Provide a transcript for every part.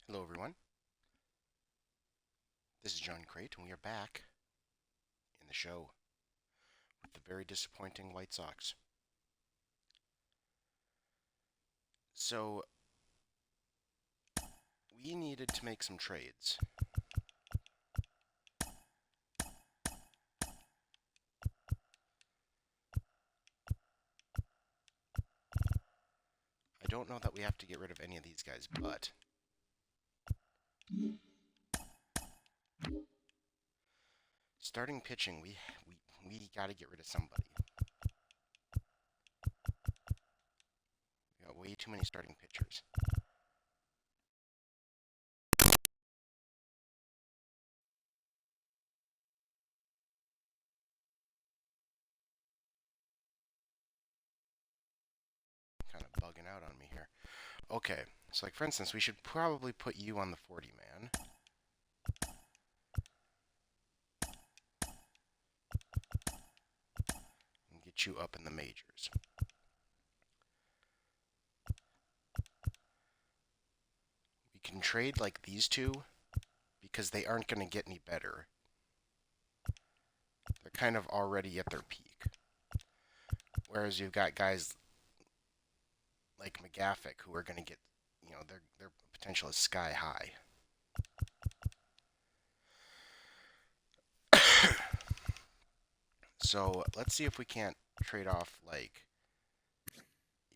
Hello, everyone. This is John Crate, and we are back in the show with the very disappointing White Sox. So, we needed to make some trades. I don't know that we have to get rid of any of these guys, but starting pitching, we got to get rid of somebody. We got way too many starting pitchers. Kind of bugging out on me here. Okay, so like for instance, we should probably put you on the 40 man. And get you up in the majors. We can trade like these two because they aren't going to get any better. They're kind of already at their peak. Whereas you've got guys like McGaffick who are going to get, their potential is sky high. So let's see if we can't trade off like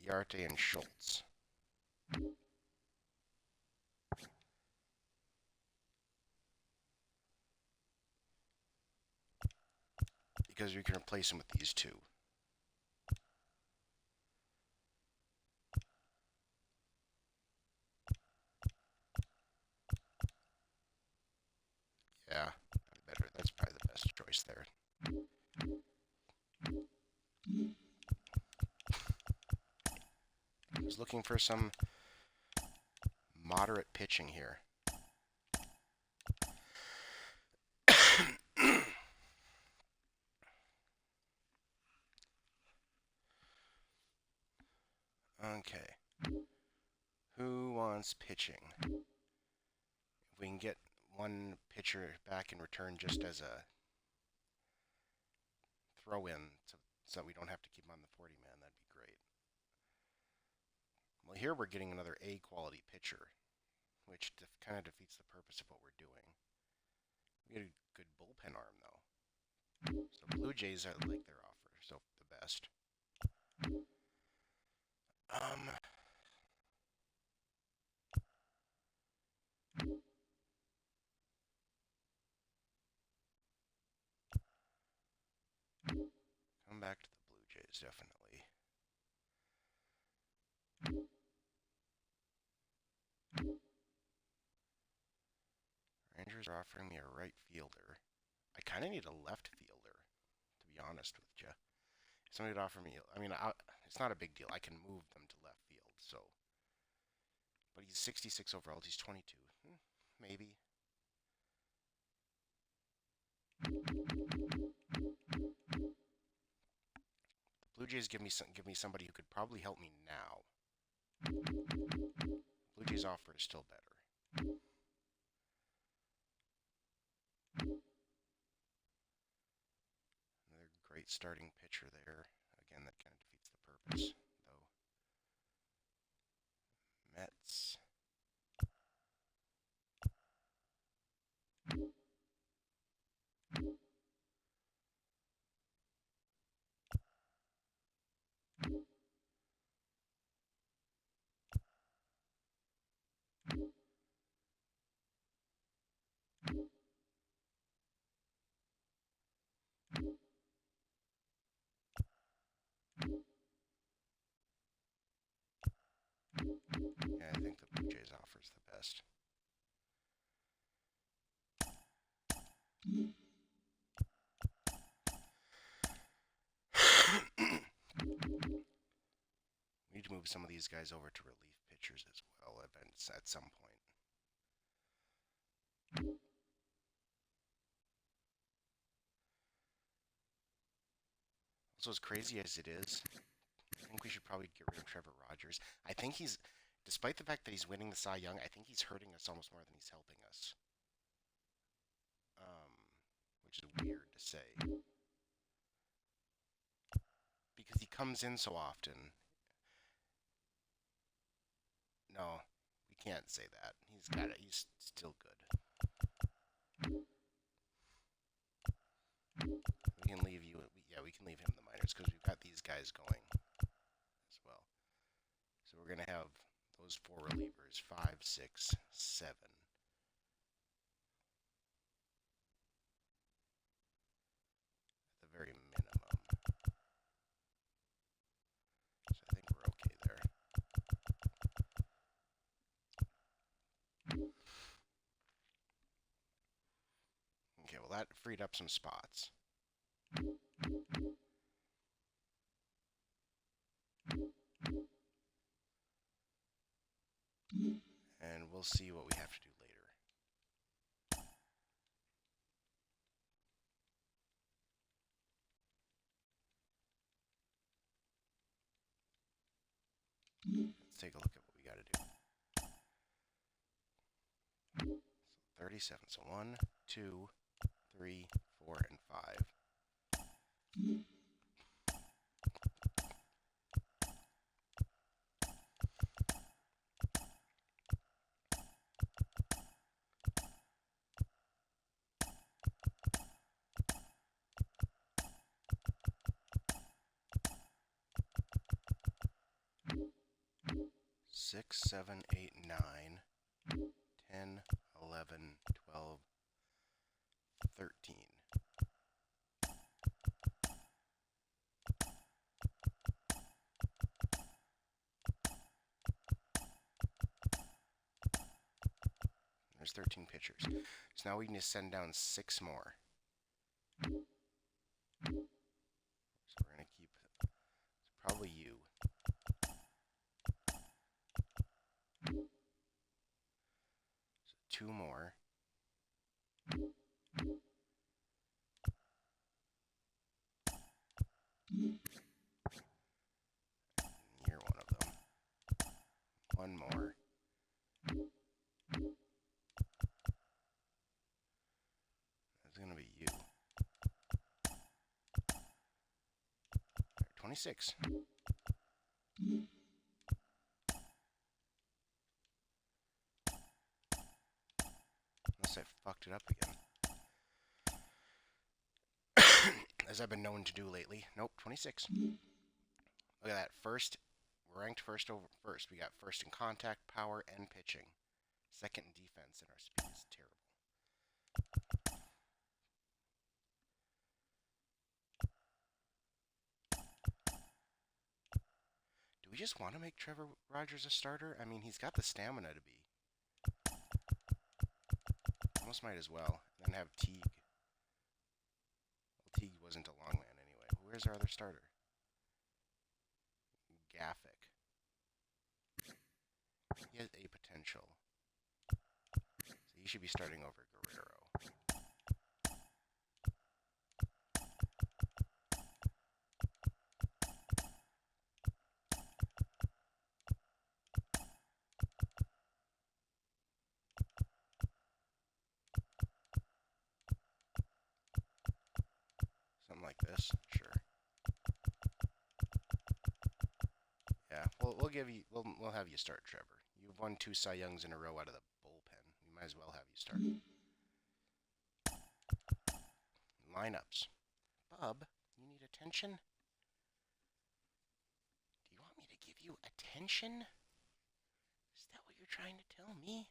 Yarte and Schultz. Because we can replace them with these two. Yeah, better. That's probably the best choice there. I was looking for some moderate pitching here. Okay. Who wants pitching? If we can get one pitcher back in return just as a throw in so we don't have to keep him on the 40 man, that'd be great. Well, here we're getting another A quality pitcher, which kind of defeats the purpose of what we're doing. We get a good bullpen arm, though. So Blue Jays, I like their offer, so the best. Um, come back to the Blue Jays, definitely. Rangers are offering me a right fielder. I kind of need a left fielder, to be honest with you. If somebody would offer me, it's not a big deal. I can move them to left field, so. But he's 66 overall. He's 22. Maybe. Blue Jays give me somebody who could probably help me now. Blue Jays offer is still better. Another great starting pitcher there. Again, that kind of defeats the purpose, though. Mets. Yeah, I think the Blue Jays offer is the best. We need to move some of these guys over to relief pitchers as well at some point. Also, as crazy as it is, I think we should probably get rid of Trevor Rogers. I think he's despite the fact that he's winning the Cy Young, I think he's hurting us almost more than he's helping us. Which is weird to say. Because he comes in so often. No, we can't say that. He's got it. He's still good. We can leave you. Yeah, we can leave him in the minors because we've got these guys going as well. So we're gonna have those 4 relievers: 5, 6, 7. At the very minimum. So I think we're okay there. Okay, well that freed up some spots. And we'll see what we have to do later. Let's take a look at what we got to do. So 37. So 1, 2, 3, 4, and 5. Six, 7, 8, 9, 10, 11, 12, 13. There's 13 pitchers. So now we need to send down 6 more. So we're going to keep probably you. So 2 more. You're one of them. 1 more. That's going to be you. 26. Unless I fucked it up again. As I've been known to do lately. Nope, 26. Look at that. First, we're ranked first over first. We got first in contact, power, and pitching. Second in defense, and our speed is terrible. Do we just want to make Trevor Rogers a starter? I mean, he's got the stamina to be. Almost might as well. And then have Teague. Well, Teague wasn't a long man anyway. Where's our other starter? Gaffick. He has a potential. So he should be starting over Guerrero. Something like this, sure. Yeah, we'll give you we'll have you start, Trevor. You've won 2 Cy Youngs in a row out of the bullpen. We might as well have you start. Lineups. Bub, you need attention? Do you want me to give you attention? Is that what you're trying to tell me?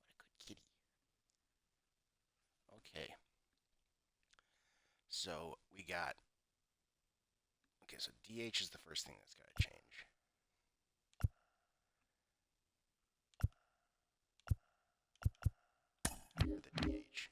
What a good kitty. Okay. So we got. Okay, so DH is the first thing that's got to change. You're the DH.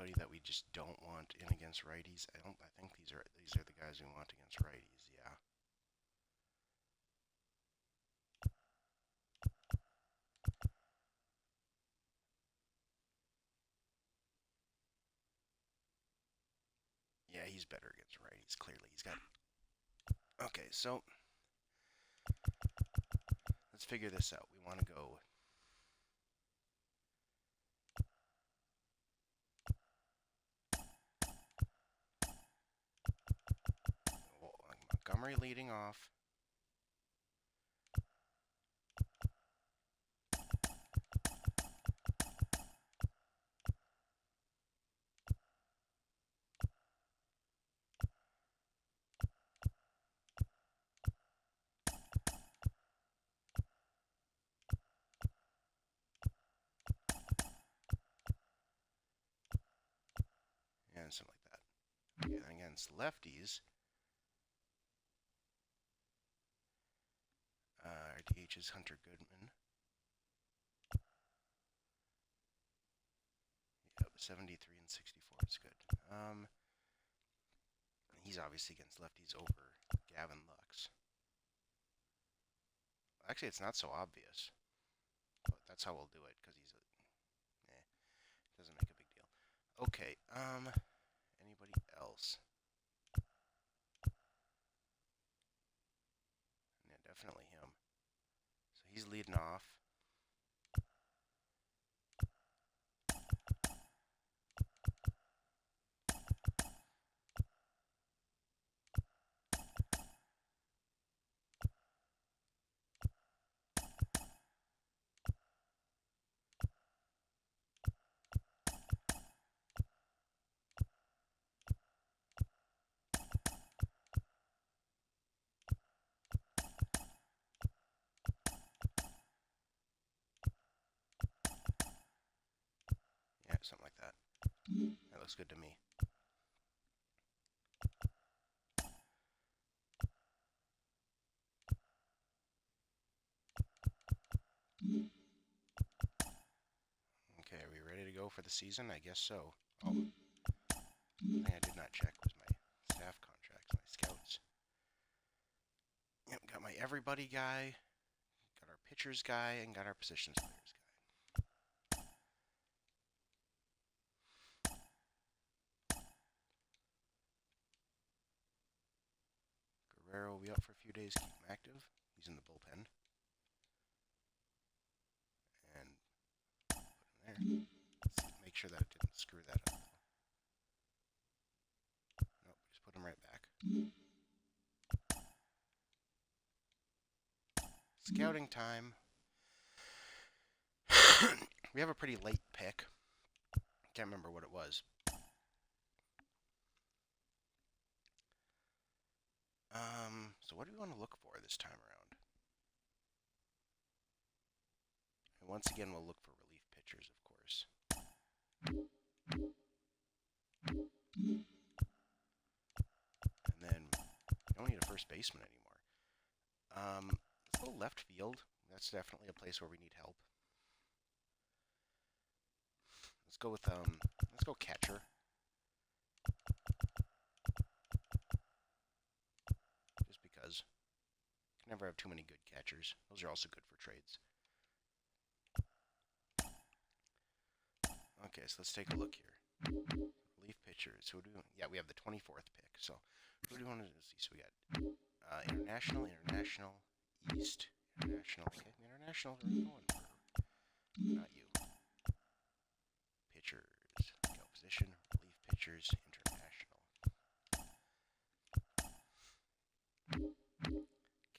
anybody that we just don't want in against righties? I think these are the guys we want against righties. Yeah. Yeah, he's better against righties. Clearly, he's got. Okay, so let's figure this out. We want to go. Montgomery leading off. And something like that. Okay, then against lefties. Our DH is Hunter Goodman. Yep, 73 and 64 is good. He's obviously against lefties over Gavin Lux. Actually, it's not so obvious, but that's how we'll do it because he's doesn't make a big deal. Okay, anybody else? Yeah, definitely him. So he's leading off. Yeah, something like that. That looks good to me. Okay, are we ready to go for the season? I guess so. Oh, the thing I did not check was my staff contracts, my scouts. Yep, got my everybody guy, got our pitchers guy, and got our positions players guy. Guerrero will be up for a few days, keep him active. He's in the bullpen. And put him there. Let's make sure that it didn't screw that up. Nope, just put him right back. Scouting time. We have a pretty late pick. Can't remember what it was. So what do we want to look for this time around? And once again, we'll look for relief pitchers, of course. And then we don't need a first baseman anymore. Let's go left field. That's definitely a place where we need help. Let's go with let's go catcher. Just because. Can never have too many good catchers. Those are also good for trades. Okay, so let's take a look here. Relief pitchers. Who do we, yeah, we have the 24th pick. So who do we want to see? So we got international, East, international. Okay, the international are going for. Not you. Pitchers. Go position. Relief pitchers. International.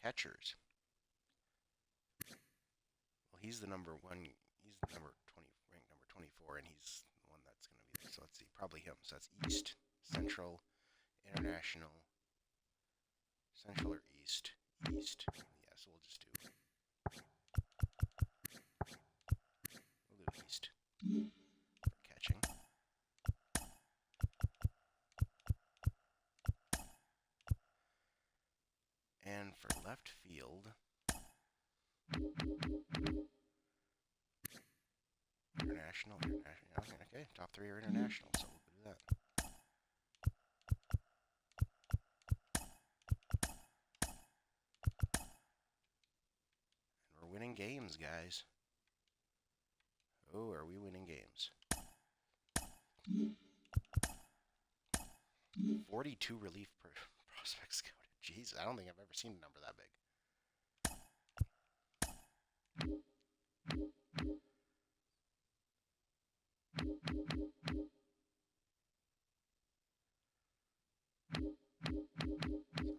Catchers. Well, he's the number one. He's the number 20, ranked number 24, and he's the one that's going to be there. So let's see, probably him. So that's East, Central, International, Central or East. East. Yeah, so we'll just do. We'll do East for catching. And for left field, international. Okay, top three are international, so we'll that. And we're winning games, guys. Oh, are we winning games? 42 relief prospects scouted. Jeez, I don't think I've ever seen a number that big.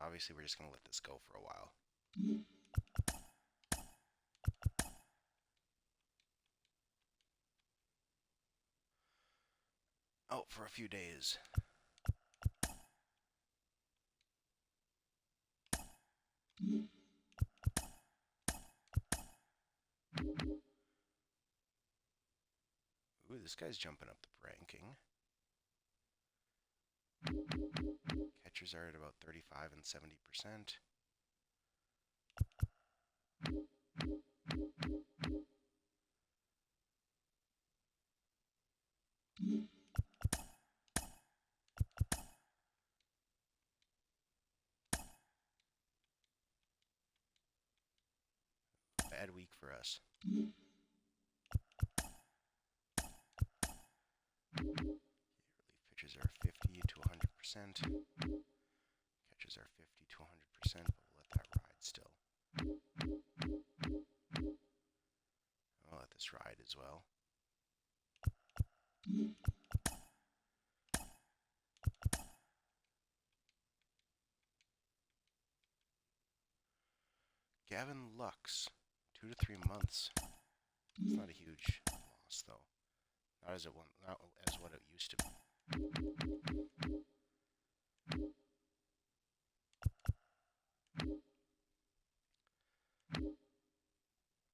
Obviously, we're just going to let this go for a while. Oh, for a few days. Ooh, this guy's jumping up the ranking. Catchers are at about 35 and 70%. Bad week for us. Relief pitchers are 50 to 100%. Catchers are 50 to 100%, but we'll let that ride still. I'll let this ride as well. Gavin Lux, 2 to 3 months. It's not a huge loss, though. Not as what it used to be.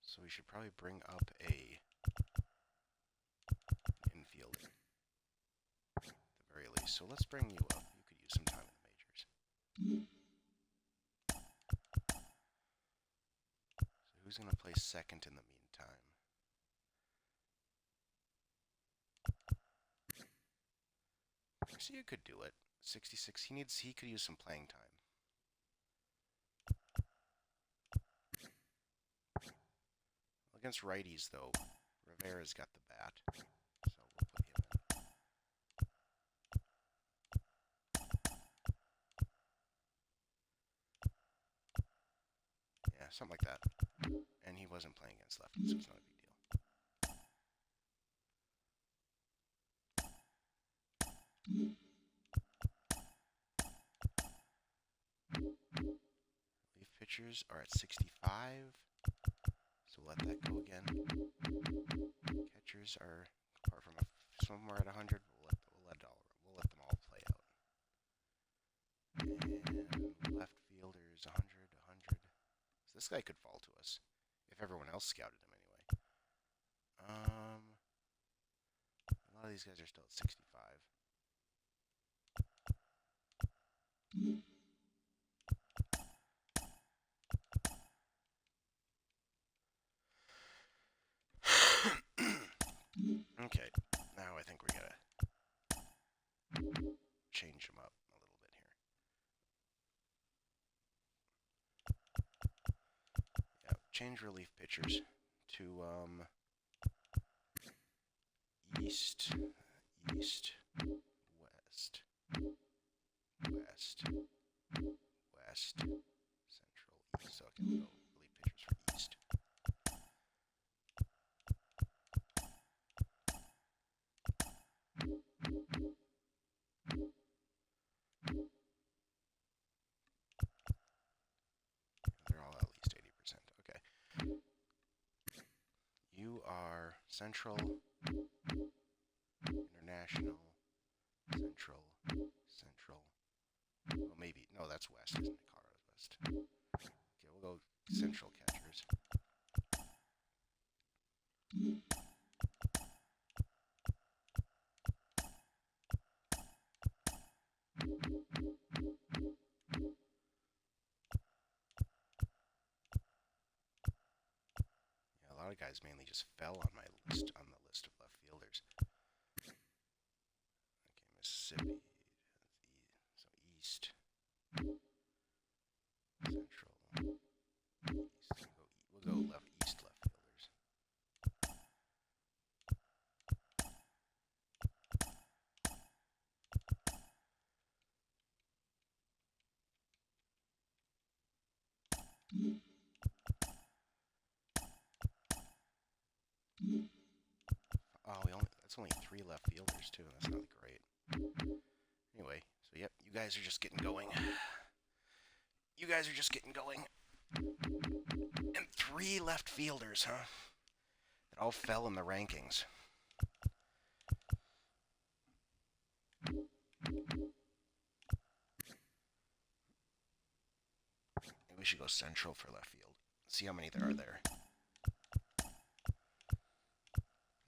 So we should probably bring up a infielder, at the very least. So let's bring you up. You could use some time in the majors. So who's going to play second in the meantime? So you could do it. 66. He could use some playing time. Against righties, though, Rivera's got the bat, so we'll put him in. Yeah, something like that. And he wasn't playing against lefties, so it's not a big deal. Relief pitchers are at 65. So we'll let that go again. Catchers are, apart from some of them are at 100, we'll let them all play out. And left fielders 100, 100. So this guy could fall to us if everyone else scouted him anyway. A lot of these guys are still at 65. Okay, now I think we gotta change them up a little bit here. Yeah, change relief pitchers to east, west, central, east. So okay, we'll go relief pitchers for east. They're all at least 80%. Okay. You are Central, International, Central. Well, maybe. No, that's West, isn't it? Colorado's West. Okay, we'll go Central catchers. Yeah, a lot of guys mainly just fell on my list, on the list of left fielders. Okay, only 3 left fielders, too. That's not great. Anyway, so yep, you guys are just getting going. You guys are just getting going. And 3 left fielders, huh? It all fell in the rankings. Maybe we should go central for left field. See how many there are there.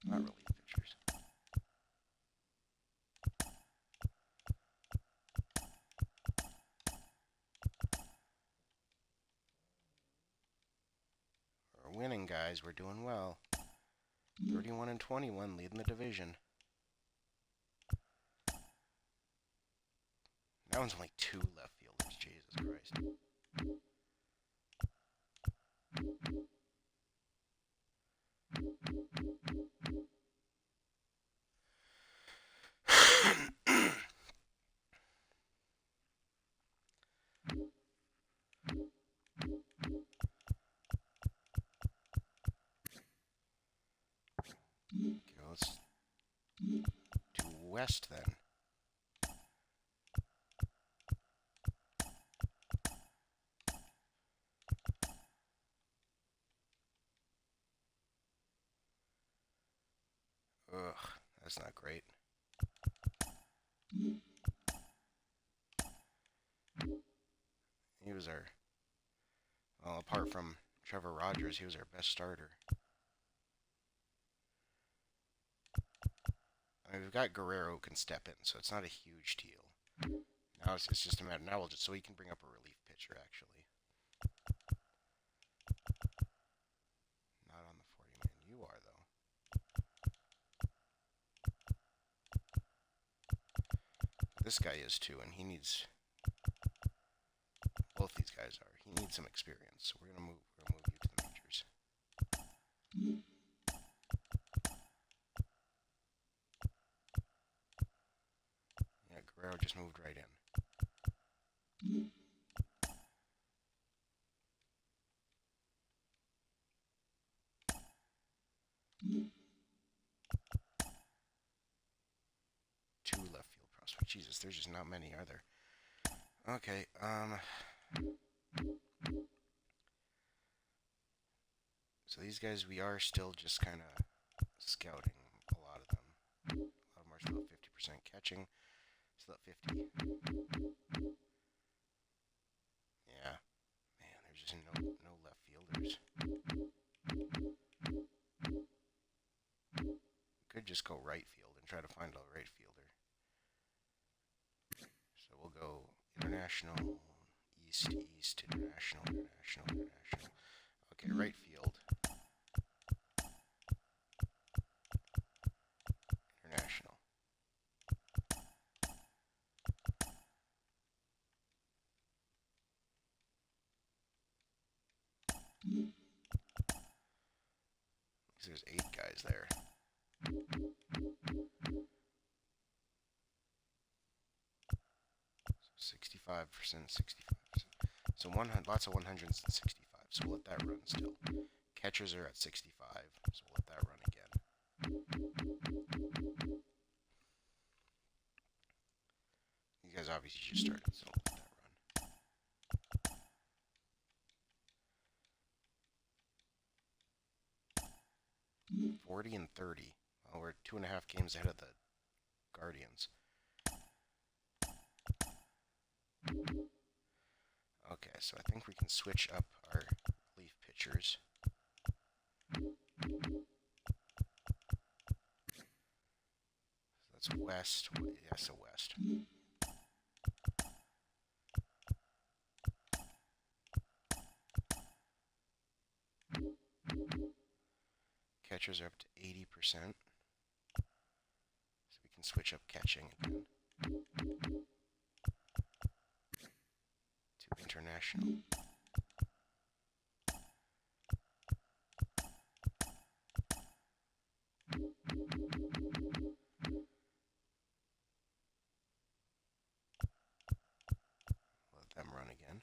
Not relief pitchers. We're winning, guys. We're doing well. 31 and 21, leading the division. That one's only 2 left fielders. Jesus Christ. Okay, let's do west then. Ugh, that's not great. He was our, well, apart from Trevor Rogers, he was our best starter. I mean, we've got Guerrero who can step in, so it's not a huge deal. Now it's just a matter, now we'll just, so he can bring up a relief pitcher, actually. Not on the 40-man. You are, though. This guy is, too, and he needs, both these guys are. He needs some experience, so we're gonna move you to the majors. Yeah, Guerrero just moved right in. Two left field prospects. Jesus, there's just not many, are there? Okay, so these guys, we are still just kind of scouting a lot of them. A lot of them are still at 50% catching. Still at 50. Yeah. Man, there's just no left fielders. Could just go right field and try to find a right fielder. So we'll go international, east, international. Okay, right field. International. There's 8 guys there. So 65%, 65%. So lots of 100s and 65. So we'll let that run still. Catchers are at 65, so we'll let that run again. You guys obviously just started, so we'll let that run. 40 and 30. Well, we're 2.5 games ahead of the Guardians. Okay, so I think we can switch up our relief pitchers. So that's west. Yes, a west. Catchers are up to 80%. So we can switch up catching again. To international. Let them run again.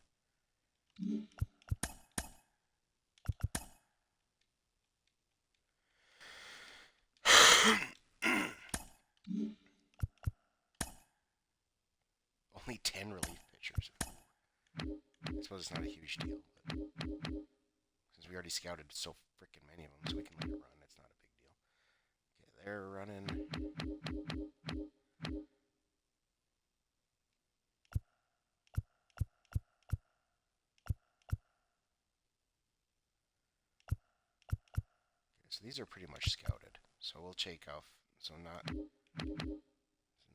suppose it's not a huge deal, but since we already scouted so freaking many of them, so we can let it run, it's not a big deal. Okay, they're running. Okay, so these are pretty much scouted. So we'll take off. So not. So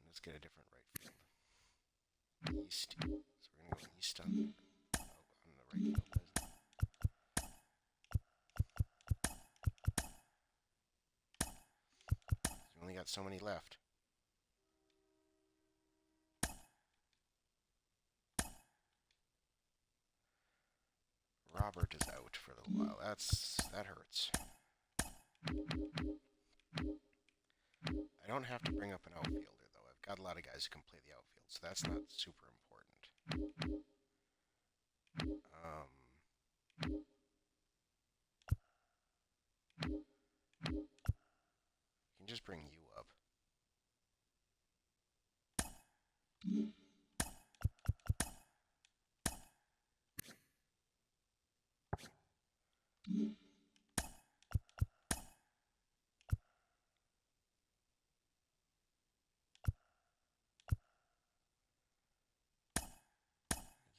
let's get a different right field. East. So we're gonna go east on the right field. We only got so many left. Robert is out for a little while. That hurts. I don't have to bring up an outfielder though. I've got a lot of guys who can play the outfield, so that's not super important. We can just bring you up.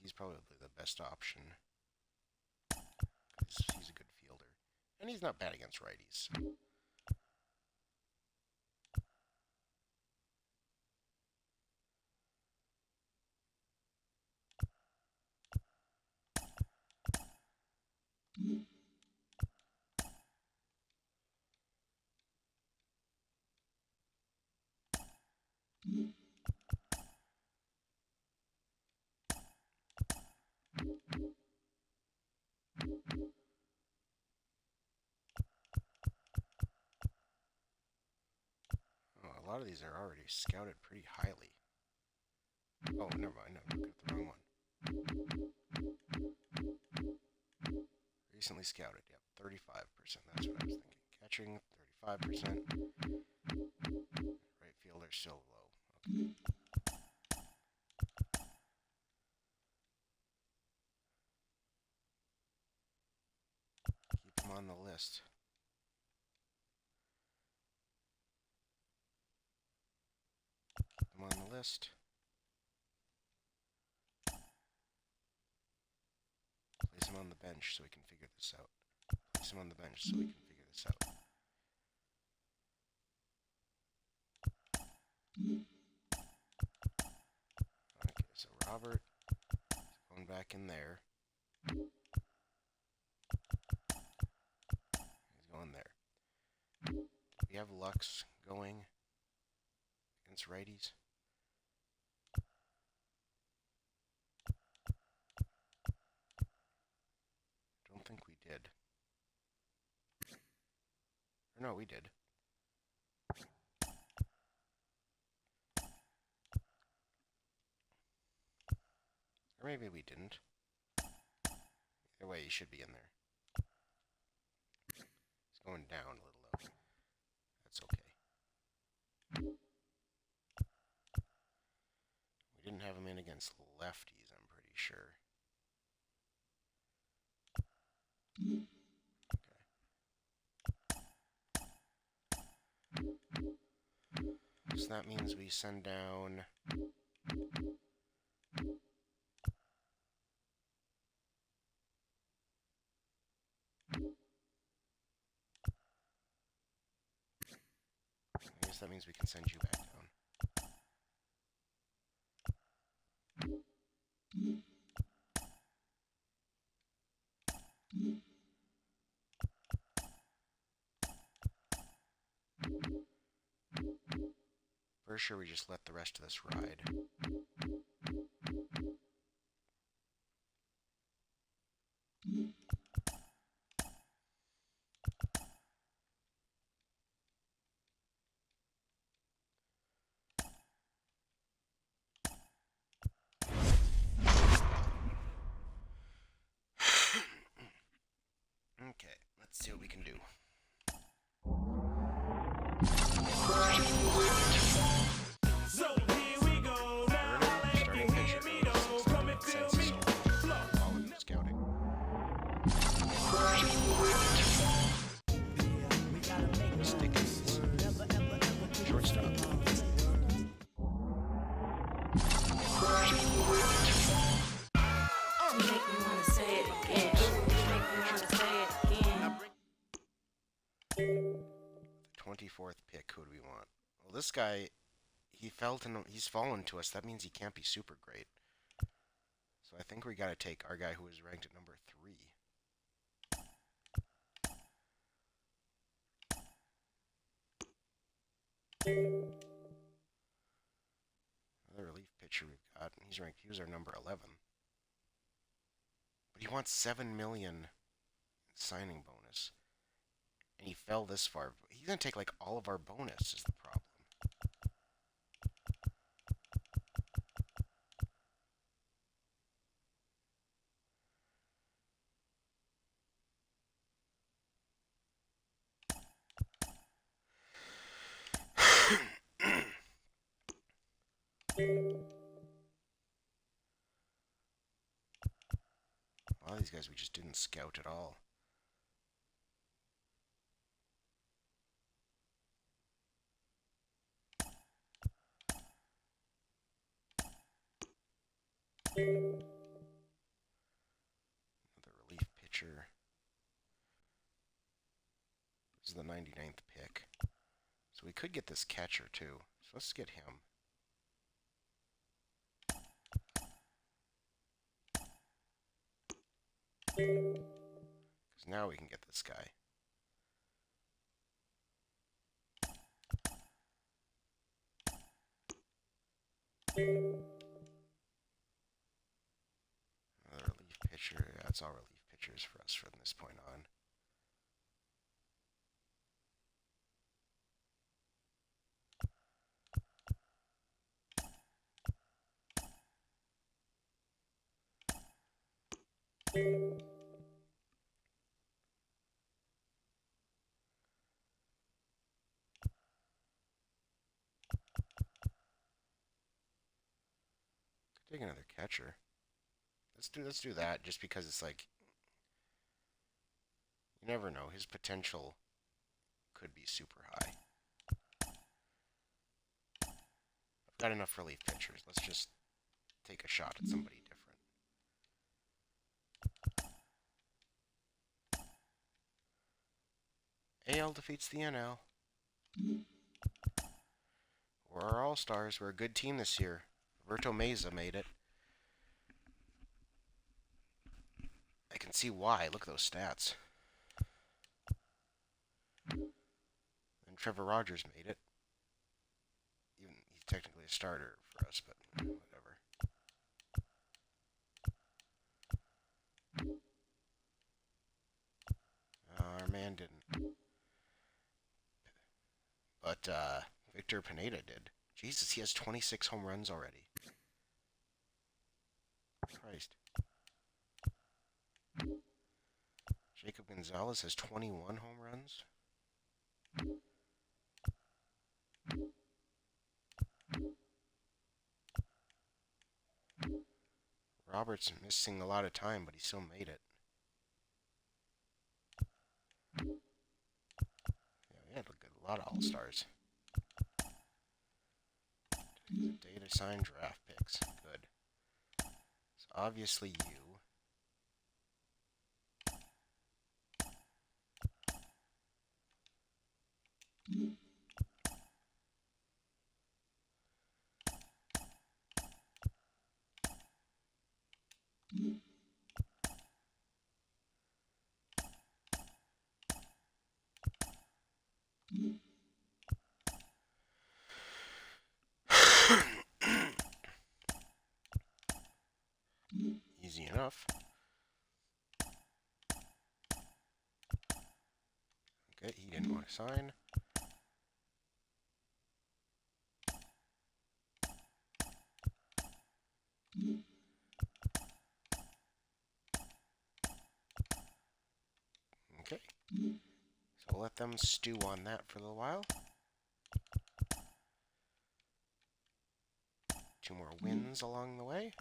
He's probably the best option. He's a good fielder. And he's not bad against righties. A lot of these are already scouted pretty highly. Oh, never mind. No, I got the wrong one. Recently scouted. Yep, 35%. That's what I was thinking. Catching, 35%. Right fielder, still low. Okay. Keep him on the list. On the list. Place him on the bench so we can figure this out. Place him on the bench so we can figure this out. Okay, so Robert is going back in there. He's going there. We have Lux going against righties. Don't think we did. Or no, we did. Or maybe we didn't. Either way, he should be in there. He's going down a little though. That's okay. We didn't have him in against lefties, I'm pretty sure. Okay. So that means we send down I guess that means we can send you back down. For sure, we just let the rest of this ride. Okay, let's see what we can do. So here we go. Now let the hear me go. Coming, feel me. Flow. 24th pick, who do we want? Well, this guy, he's fallen to us. That means he can't be super great. So I think we got to take our guy who is ranked at number 3. Another relief pitcher we've got. He's ranked. He was our number 11. But he wants 7 million signing bonus, and he fell this far. He's gonna take like all of our bonus. Is the problem? A lot of these guys we just didn't scout at all. Another relief pitcher. This is the 99th pick. So we could get this catcher too. So let's get him. Because now we can get this guy. Another relief pitcher. That's all relief pitchers for us from this point on. Take another catcher. Let's do that just because it's like you never know. His potential could be super high. I've got enough relief pitchers. Let's just take a shot at somebody different. AL defeats the NL. We're our all-stars. We're a good team this year. Roberto Meza made it. I can see why. Look at those stats. And Trevor Rogers made it. Even he's technically a starter for us, but whatever. Our man didn't. But Victor Pineda did. Jesus, he has 26 home runs already. Christ. Jacob Gonzalez has 21 home runs. Robert's missing a lot of time, but he still made it. Yeah, we had a lot of all-stars. Data sign draft picks. Good. So obviously you. Easy enough. Okay, he didn't want to sign. Okay. So we'll let them stew on that for a little while. 2 more wins along the way.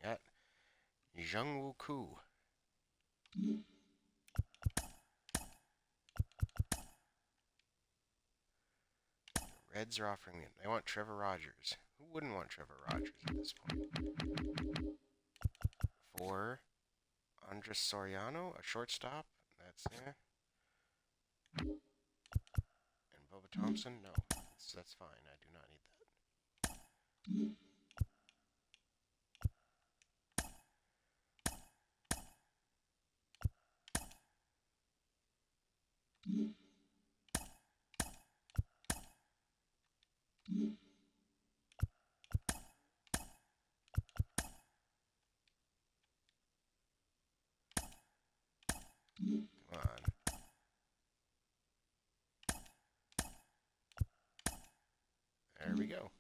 Yeah. Jung Woo Koo. Reds are offering me. They want Trevor Rogers. Who wouldn't want Trevor Rogers at this point? For Andres Soriano, a shortstop. That's it. And Bubba Thompson? No, that's fine. I do not need that. Come on. There we go.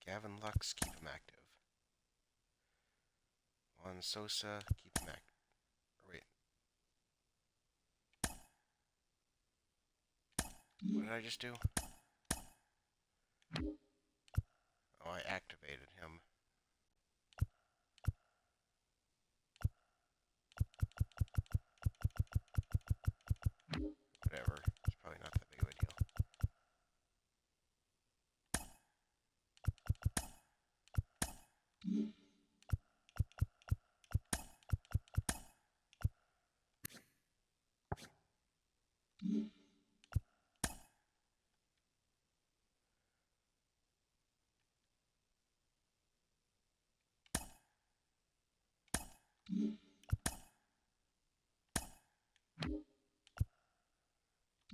Gavin Lux, keep him active. Juan Sosa, keep him active. Wait. What did I just do? Oh, I activated him. Whatever. It's probably not that big of a deal.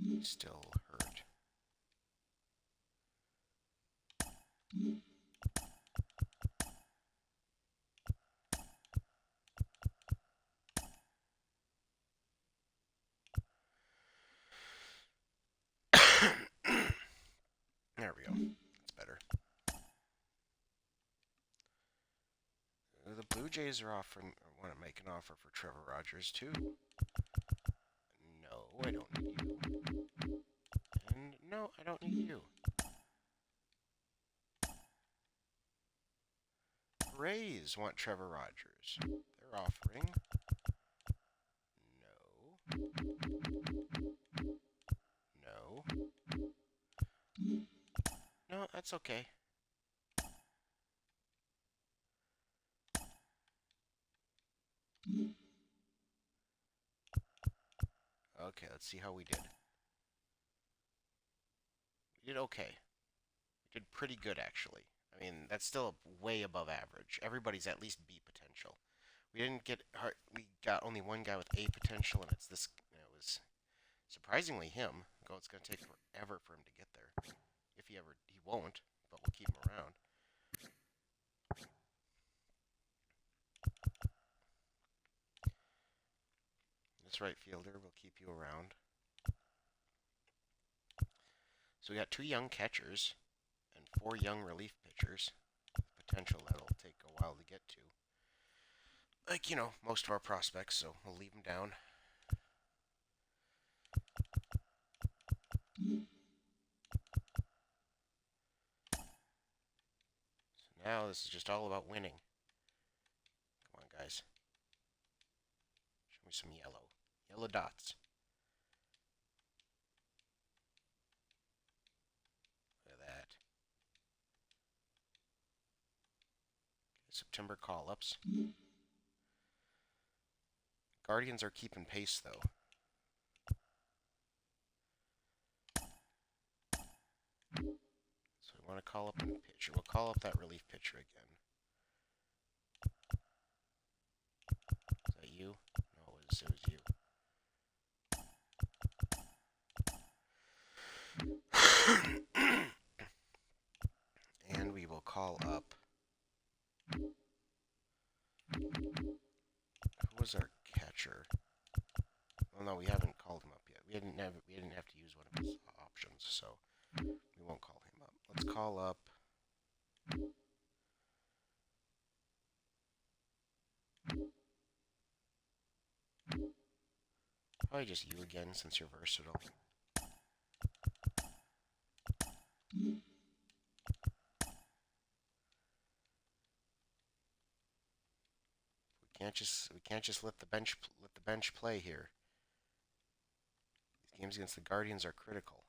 He's still hurt. There we go. That's better. The Blue Jays are offering, want to make an offer for Trevor Rogers too. No, I don't need you. And no, I don't need you. Rays want Trevor Rogers. They're offering. No. No. No, that's okay. Okay, let's see how we did. We did okay. We did pretty good, actually. I mean, that's still way above average. Everybody's at least B potential. We didn't get hard. We got only one guy with A potential, and it's this. It was surprisingly him. It's going to take forever for him to get there. If he ever, he won't, but we'll keep him around. This right fielder will keep you around. So we got 2 young catchers and 4 young relief pitchers. Potential that'll take a while to get to. Like, you know, most of our prospects, so we'll leave them down. So now this is just all about winning. Come on, guys. Show me some yellow. Yellow dots. Look at that. September call-ups. Guardians are keeping pace, though. So we want to call up a pitcher. We'll call up that relief pitcher again. Is that you? No, it was you. And we will call up. Who was our catcher? Well, no, we haven't called him up yet. We didn't have to use one of his options, so we won't call him up. Let's call up. Probably just you again, since you're versatile. We can't just let the bench play here. games against the Guardians are critical.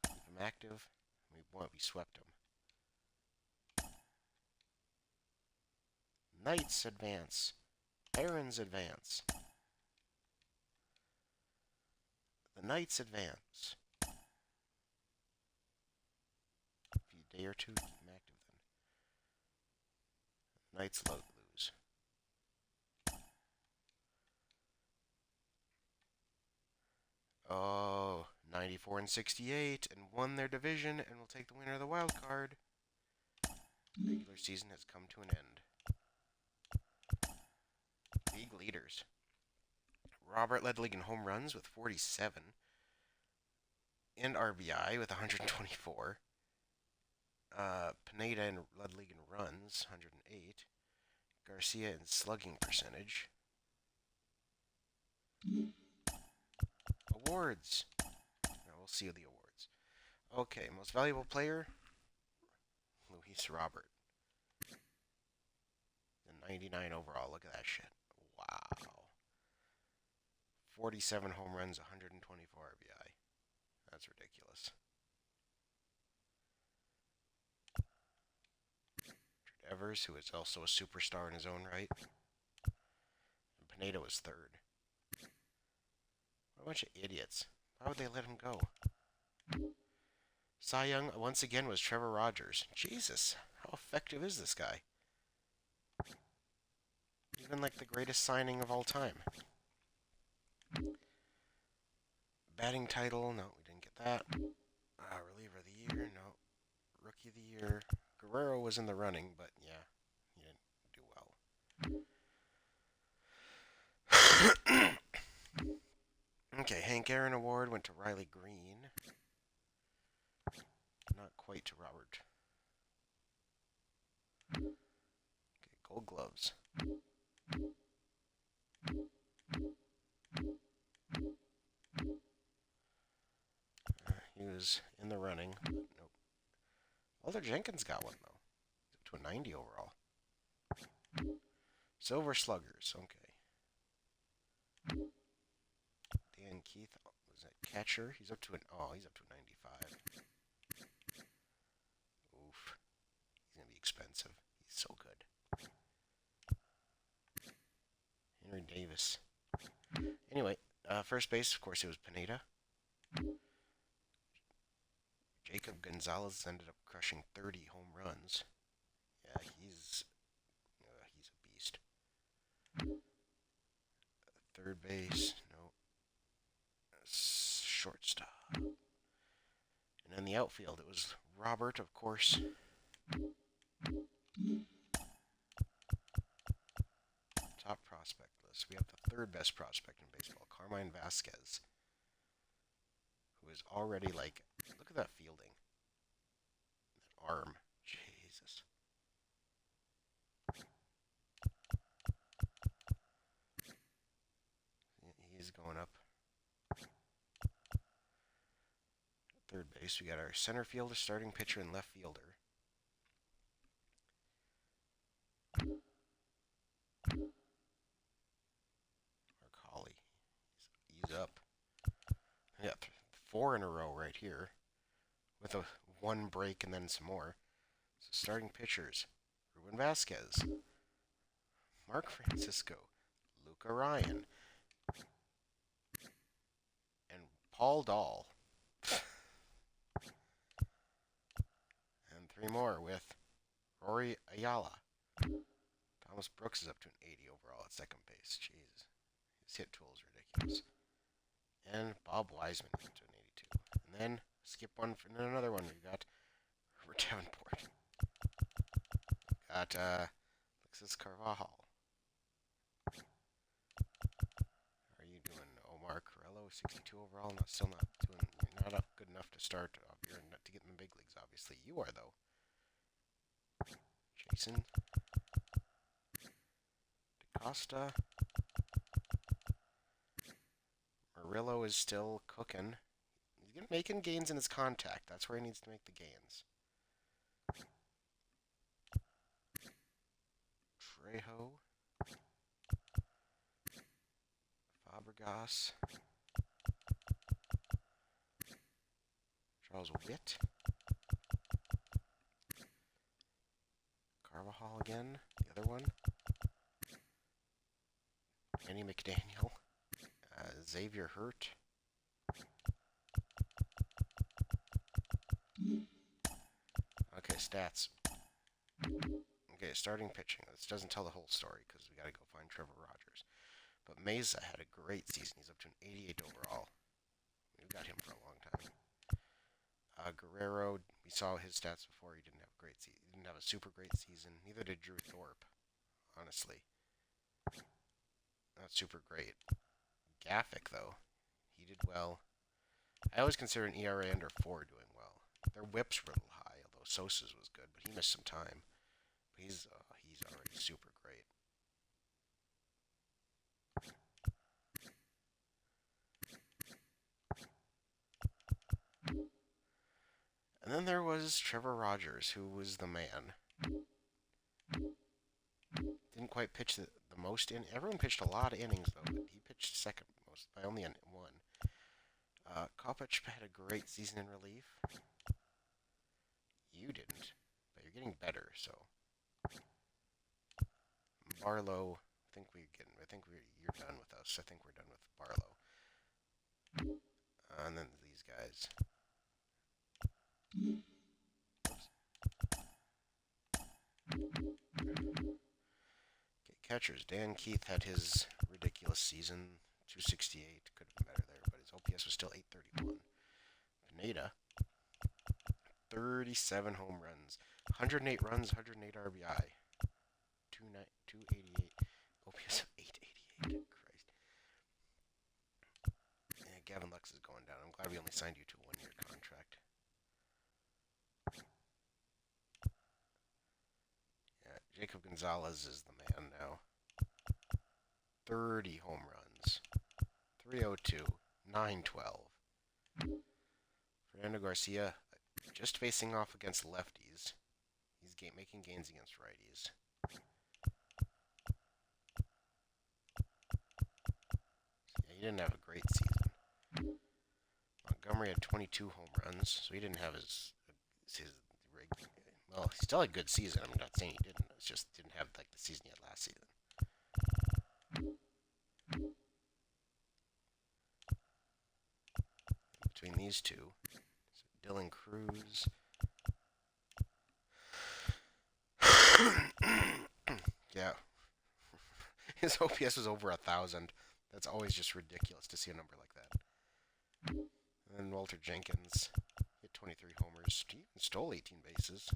Keep him active. We swept him. Knights advance. Barons advance. The Knights advance. A day or two, keep him active then. Knights lose. Oh, 94 and 68, and won their division, and will take the winner of the wild card. The regular season has come to an end. League leaders. Robert led the league in home runs with 47, and RBI with 124. Pineda led the league in runs, 108. Garcia in slugging percentage. Awards. Now we'll see the awards. Okay, most valuable player, Luis Robert. The 99 overall. Look at that shit. Wow. 47 home runs, 124 RBI. That's ridiculous. Richard Evers, who is also a superstar in his own right. And Pineda was third. What a bunch of idiots. Why would they let him go? Cy Young, once again, was Trevor Rogers. Jesus, how effective is this guy? Even like the greatest signing of all time. Batting title, no, we didn't get that. Reliever of the year, no. Rookie of the year. Guerrero was in the running, but yeah, he didn't do well. Okay, Hank Aaron Award went to Riley Green. Not quite to Robert. Okay, Gold Gloves. He was in the running, but nope. Walter Jenkins got one, though. He's up to a 90 overall. Silver Sluggers, okay. Dan Keith was at catcher. He's up to he's up to a 95. Oof. He's going to be expensive. He's so good. Henry Davis. Anyway, first base, of course, it was Pineda. Jacob Gonzalez ended up crushing 30 home runs. Yeah, he's a beast. Third base, no. Shortstop. And in the outfield, it was Robert, of course. Top prospect list. We have the third best prospect in baseball, Carmine Vasquez, who is already like, look at that fielding. That arm. Jesus. He's going up. Third base, we got our center fielder, starting pitcher, and left fielder. Mark Holly. He's up. Yeah, 4 in a row right here. With a 1 break and then some more. So starting pitchers, Ruben Vasquez, Mark Francisco, Luca Ryan, and Paul Dahl. And 3 more with Rory Ayala. Thomas Brooks is up to an 80 overall at second base. Jeez. His hit tool is ridiculous. And Bob Wiseman up to an 82. And then skip one for another one. We got Robert Davenport. Got Alexis Carvajal. How are you doing, Omar Carrello? 62 overall. Still not doing. You're not good enough to start. You're not to get in the big leagues. Obviously, you are though. Jason DaCosta. Murillo is still cooking. He's making gains in his contact. That's where he needs to make the gains. Trejo. Fabregas. Charles Witt. Carvajal again. The other one. Danny McDaniel. Xavier Hurt. Okay, stats. Okay, starting pitching. This doesn't tell the whole story because we got to go find Trevor Rogers. But Mesa had a great season. He's up to an 88 overall. We've got him for a long time. Guerrero, we saw his stats before. He didn't have a great season. He didn't have a super great season. Neither did Drew Thorpe, honestly. Not super great. Gaffic, though, he did well. I always consider an ERA under 4 doing well. Their whips were a little high, although Sosa's was good, but he missed some time. But he's already super great. And then there was Trevor Rogers, who was the man. Didn't quite pitch the most in. Everyone pitched a lot of innings, though, but he pitched second most by only one. Kopech had a great season in relief. You didn't, but you're getting better, so. Barlow, you're done with us. I think we're done with Barlow. And then these guys. Okay, catchers. Dan Keith had his ridiculous season. 268. Could have been better there, but his OPS was still 831. Pineda. 37 home runs. 108 runs, 108 RBI. 288. OPS of 888. Christ. Yeah, Gavin Lux is going down. I'm glad we only signed you to a 1-year contract. Yeah, Jacob Gonzalez is the man now. 30 home runs. 302. 912. Fernando Garcia, just facing off against lefties. He's making gains against righties. Yeah, he didn't have a great season. Montgomery had 22 home runs, so he didn't have his regular. Well, he still had a good season. I'm not saying he didn't. It's just didn't have like the season he had last season. Between these two, so Dylan Cruz. Yeah. His OPS was over 1,000. That's always just ridiculous to see a number like that. And then Walter Jenkins hit 23 homers. He even stole 18 bases.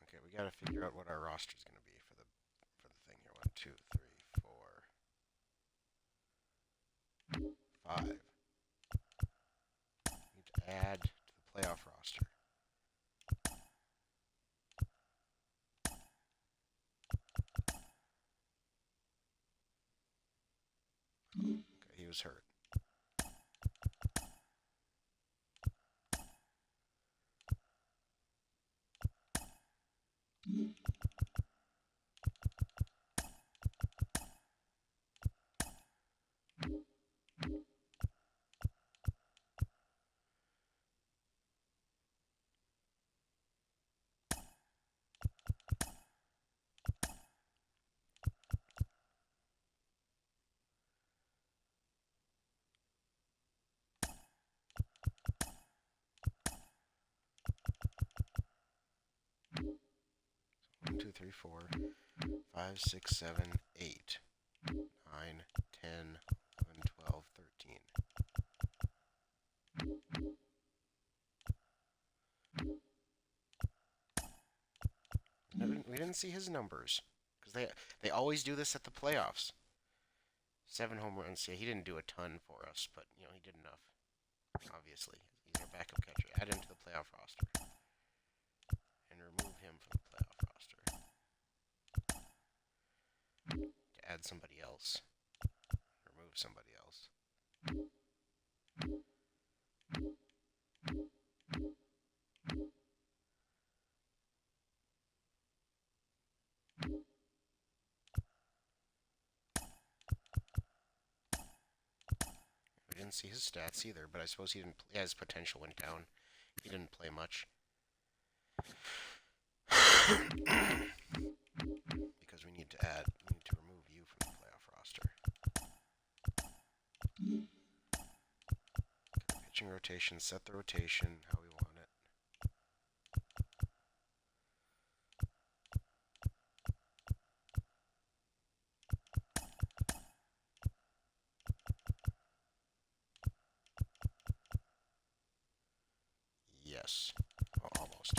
Okay, we gotta figure out what our roster's gonna be for the thing here. 1, 2, 3, 4, 5. Need to add to the playoff roster. Okay, he was hurt. One, 2, 3, 4, 5, 6, 7, 8, 9, 10, 11, 12, 13. We didn't see his numbers because they always do this at the playoffs. 7 home runs. Yeah, he didn't do a ton for us, but you know he did enough. Obviously, he's our backup catcher. Add him to the playoff roster and remove him from the playoff roster to add somebody else. Remove somebody else. didn't see his stats either, but I suppose he didn't. Yeah, his potential went down. He didn't play much because we need to remove you from the playoff roster. Okay, pitching rotation. Set the rotation how we want it. Yes. Well, almost.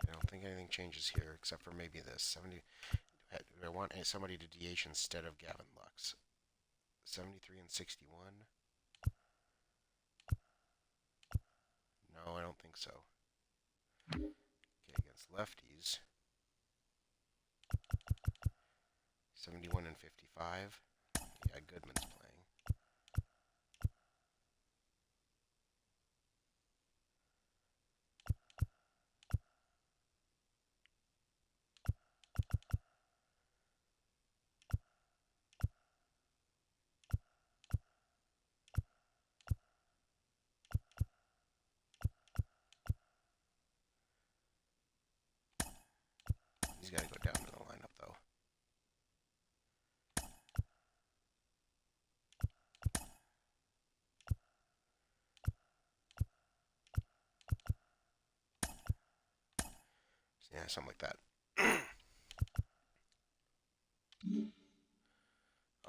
I don't think anything changes here except for maybe this. 70. Do I want somebody to DH instead of Gavin Lux? 73 and 61? No, I don't think so. Okay, against lefties. 71 and 55. Yeah, Goodman's playing. He's got to go down to the lineup, though. Yeah, something like that.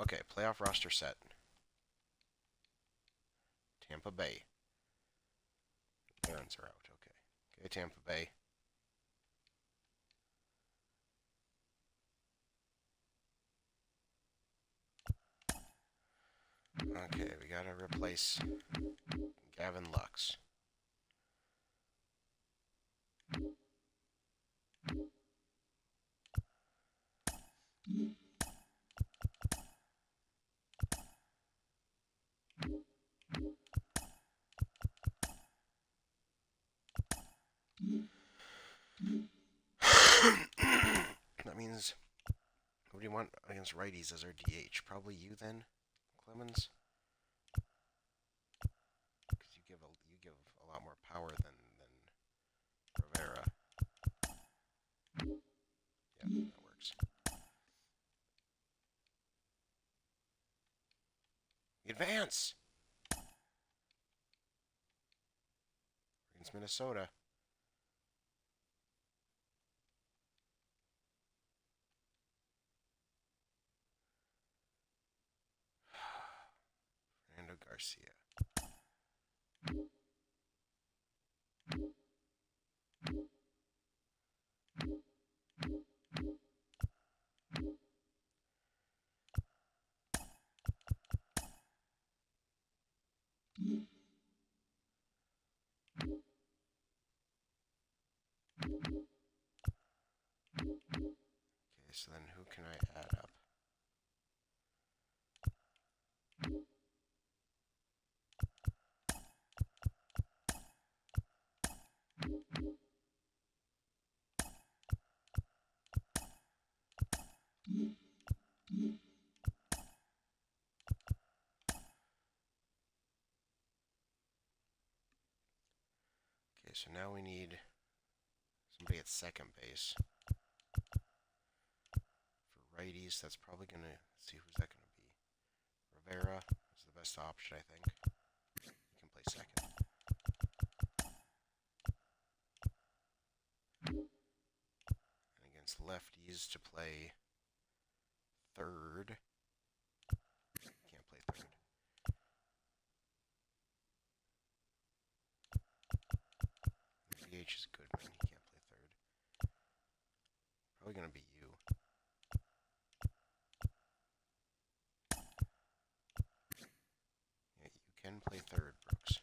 Okay, playoff roster set. Tampa Bay. Barons are out. Okay. Okay, Tampa Bay. Okay, we gotta replace Gavin Lux. That means, who do you want against righties as our DH? Probably you then, Clemens? Because you give a lot more power than Rivera. Yeah, that works. Advance! Against Minnesota. Fernando Garcia. Okay, so then who can I add up? Okay, so now we need somebody at second base. For righties, that's probably going to, see who's that going to be. Rivera is the best option, I think. He can play second. And against lefties to play third. Can't play third. DH is Goodman. He can't play third. Probably going to be you. Yeah, you can play third, Brooks.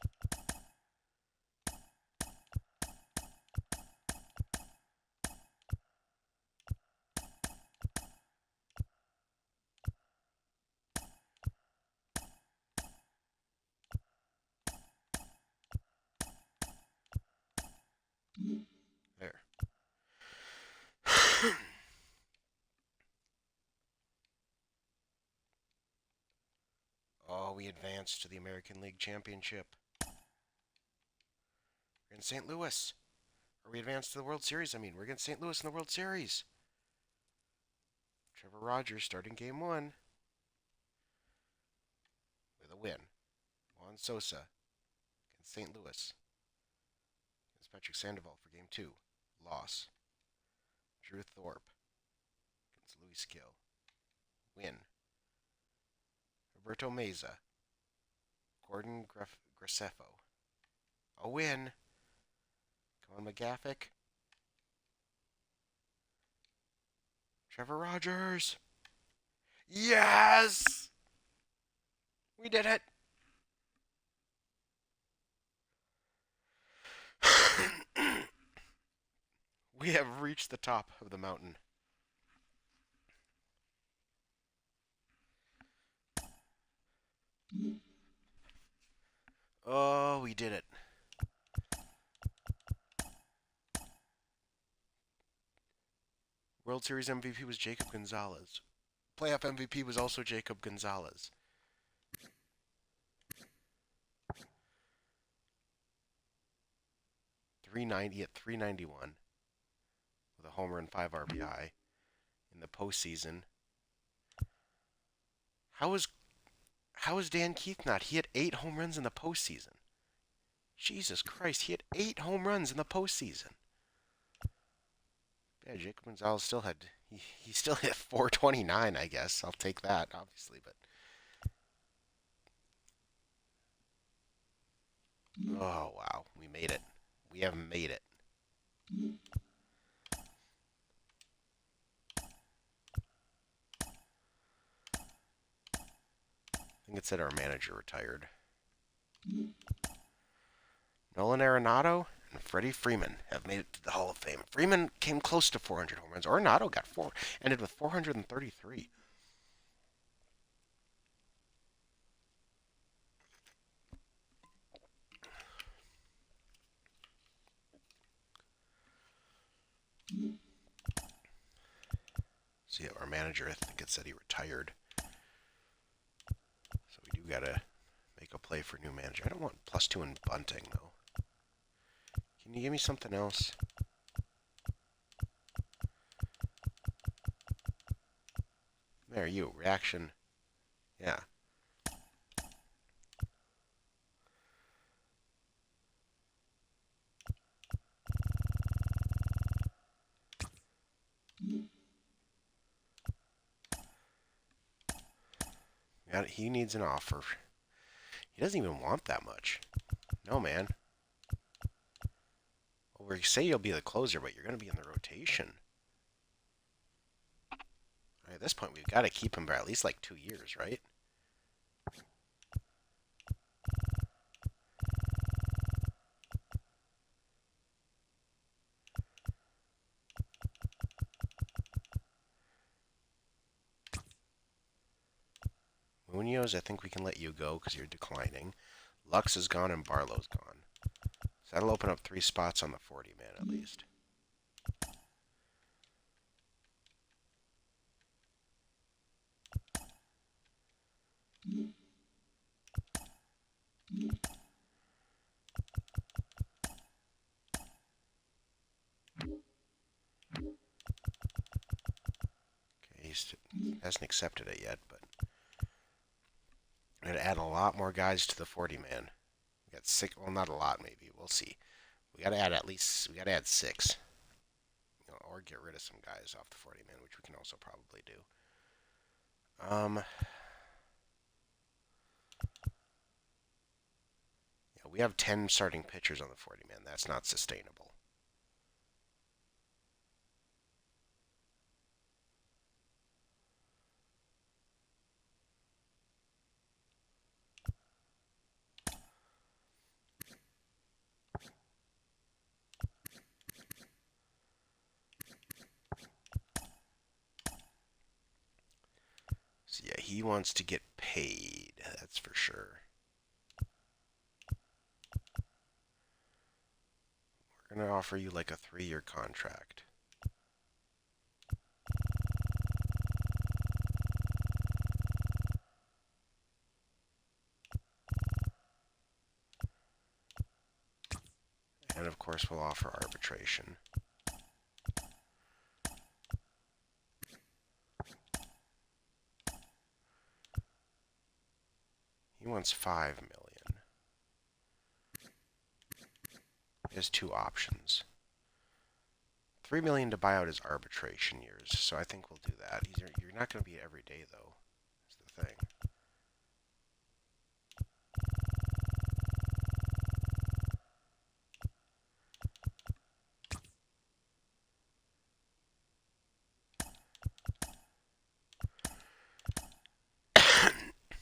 we advance to the American League Championship. We're in St. Louis. Or we advance to the World Series, we're against St. Louis in the World Series. Trevor Rogers starting game 1 with a win. Juan Sosa against St. Louis. Against Patrick Sandoval for game 2. Loss. Drew Thorpe against Luis Gil. Win. Roberto Meza. Gordon Graceffo. A win. Come on, McGaffick. Trevor Rogers. Yes! We did it. We have reached the top of the mountain. Oh, we did it. World Series MVP was Jacob Gonzalez. Playoff MVP was also Jacob Gonzalez. .390 at .391 with a homer and 5 RBI in the postseason. How is Dan Keith not? He had 8 home runs in the postseason. Jesus Christ, he had 8 home runs in the postseason. Yeah, Jacob Gonzalez still had he still hit .429, I guess. I'll take that, obviously, but oh wow, we made it. We have made it. I think it said our manager retired. Nolan Arenado and Freddie Freeman have made it to the Hall of Fame. Freeman came close to 400 home runs. Arenado got ended with 433. So yeah, our manager, I think it said he retired. So we do gotta make a play for new manager. I don't want +2 in bunting though. Can you give me something else? There, you. Reaction. Yeah. He needs an offer. He doesn't even want that much. No, man. Well, we say you'll be the closer, but you're going to be in the rotation. At this point, we've got to keep him for at least like 2 years, right? Munoz, I think we can let you go because you're declining. Lux is gone and Barlow's gone. So that'll open up 3 spots on the 40-man at least. Okay, he hasn't accepted it yet, but I'm going to add a lot more guys to the 40-man. We got 6, well, not a lot, maybe. We'll see. We got to add at least, we got to add 6. You know, or get rid of some guys off the 40-man, which we can also probably do. Yeah, we have 10 starting pitchers on the 40-man. That's not sustainable. So yeah, he wants to get paid, that's for sure. We're going to offer you like a 3-year contract. And of course, we'll offer arbitration. He wants 5 million. He has 2 options. 3 million to buy out his arbitration years, so I think we'll do that. You're not going to be every day, though. That's the thing.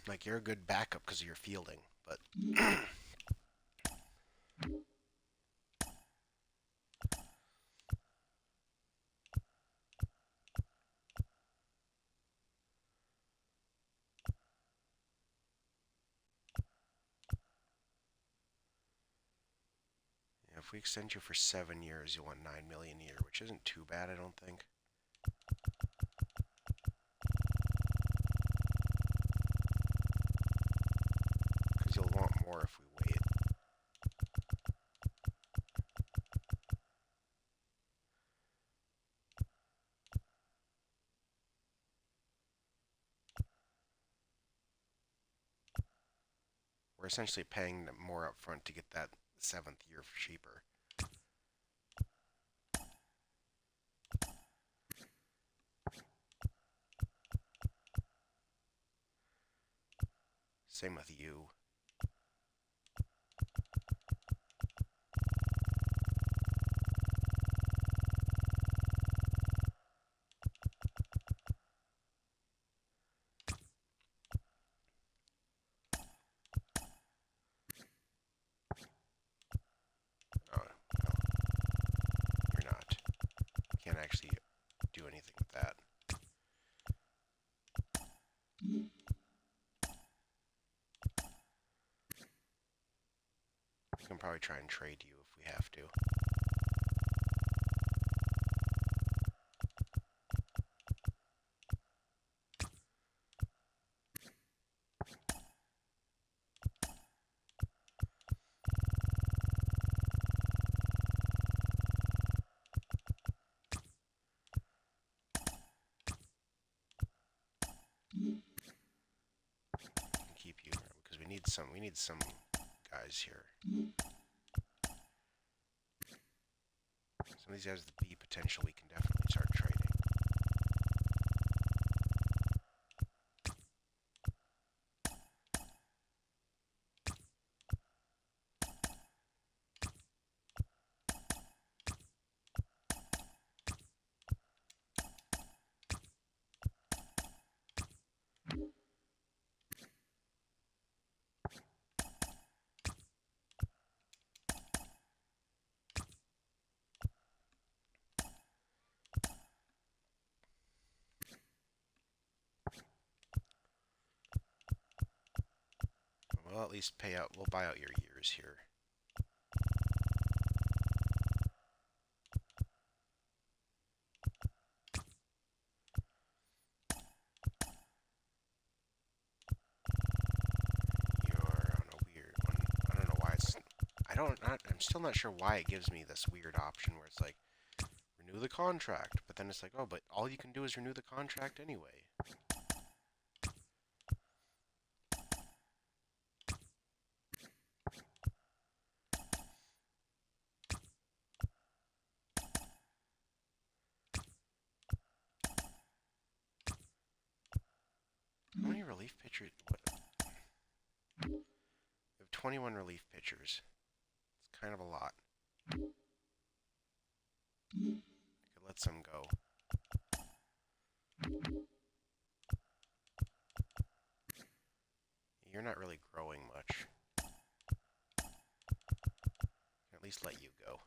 Like, you're a good backup because of your fielding, but if we extend you for 7 years, you want 9 million a year, which isn't too bad, I don't think. Because you'll want more if we wait. We're essentially paying them more up front to get that 7th year for cheaper. Same with you. Oh, well, you're not. You can't actually do anything with that. We can probably try and trade you if we have to. Keep you because we need some guys here. Some of these guys with the B potential we can definitely start trading. We'll at least we'll buy out your years here. You're on a weird one. I don't know why I'm still not sure why it gives me this weird option where it's like, renew the contract, but then it's like, oh, but all you can do is renew the contract anyway. How many relief pitchers? We have 21 relief pitchers. It's kind of a lot. I could let some go. You're not really growing much. At least let you go.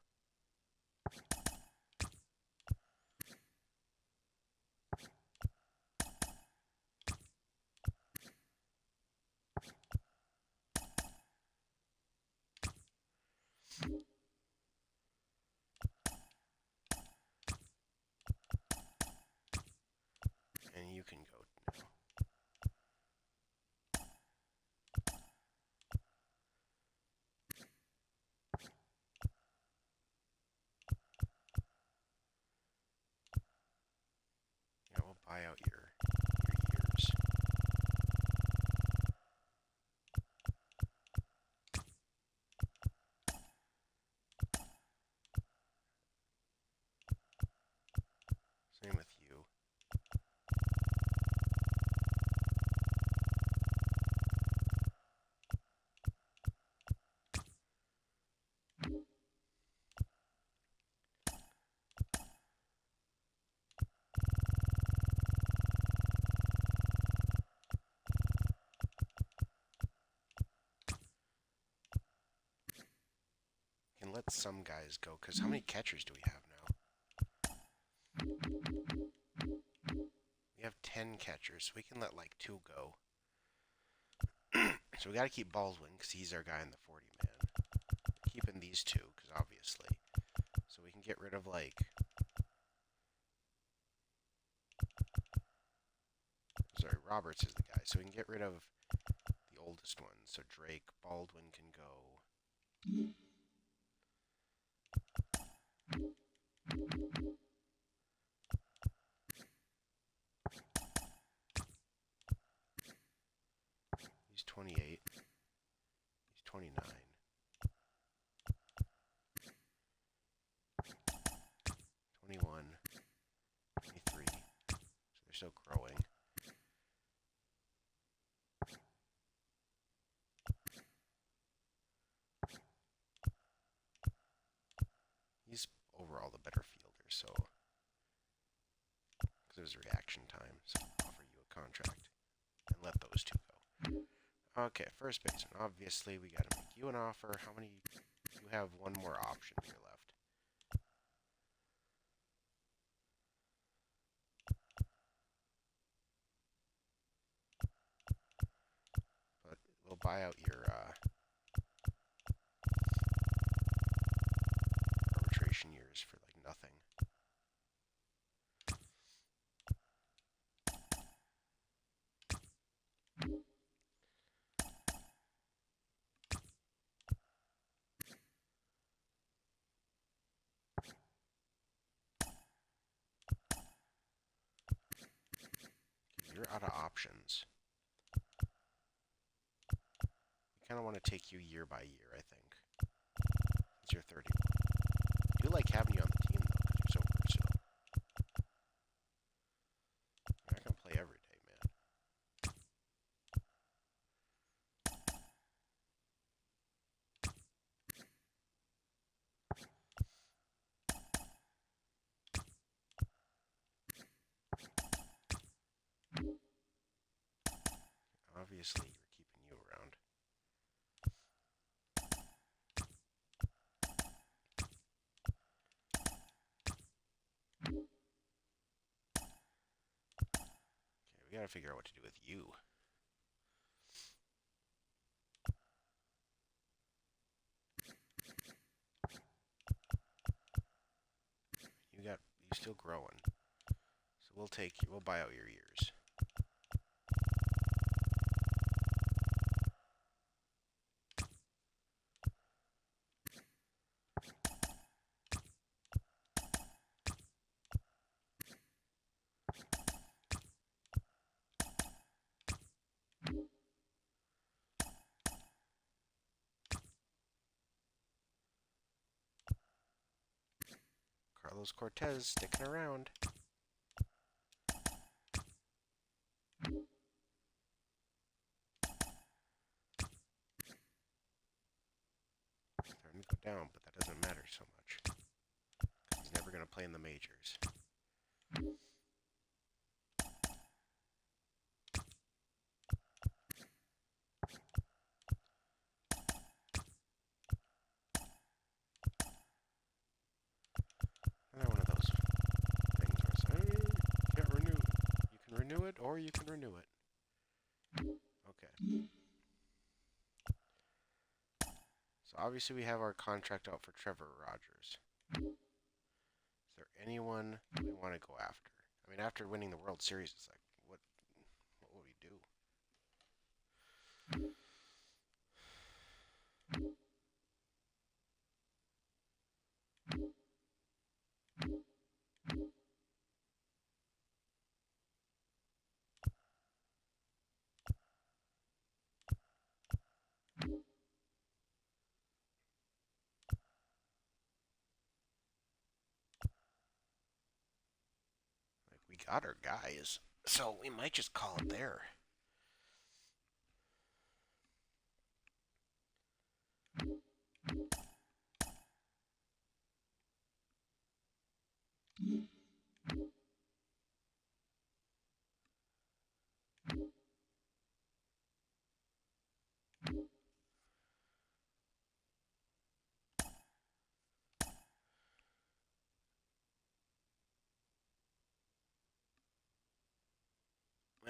And you can go now. let some guys go, because how many catchers do we have now? We have 10 catchers, so we can let like 2 go. So we got to keep Baldwin, because he's our guy in the 40-man. Keeping these 2, because obviously. So we can get rid of like... Sorry, Roberts is the guy. So we can get rid of the oldest ones. So Drake, Baldwin can go. He's 28. He's 29. 21. 23. So they're still growing. He's overall the better fielder, so... Because it was reaction time, so I'll offer you a contract. And let those 2 go. Okay, first baseman. Obviously, we gotta make you an offer. How many... You have one more option here left. But we'll buy out your, arbitration years for, like, nothing. You're out of options. We kind of want to take you year by year, I think. It's your 31. I do like having you on the team, though, because you're so versatile. You're not going to play every day, man. Obviously, you're keeping you around. Okay, we gotta figure out what to do with you. You're still growing. So we'll buy out your years. Carlos Cortez sticking around. Starting to go down, but that doesn't matter so much. He's never going to play in the majors. Another one of those things where it's, you can't renew it. You can renew it, or you can renew it. Okay. So obviously we have our contract out for Trevor Rogers. Is there anyone we want to go after? I mean, after winning the World Series, it's like, what would we do? Like, we got our guys, so we might just call it there.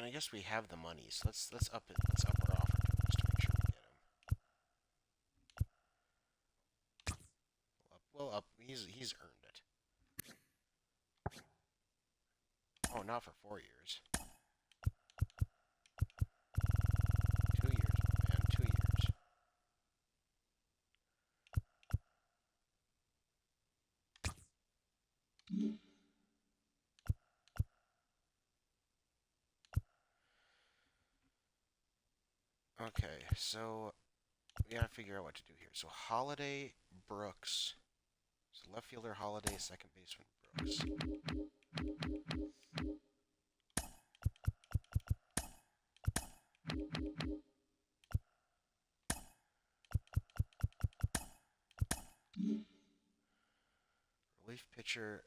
I guess we have the money, so let's up it. Let's up our offer to him just to make sure we get him. We'll up. He's earned it. Oh, not for 4 years. 2 years, my man. 2 years. Okay, so we gotta figure out what to do here. So Holiday, Brooks. So left fielder Holiday, second baseman Brooks. Relief pitcher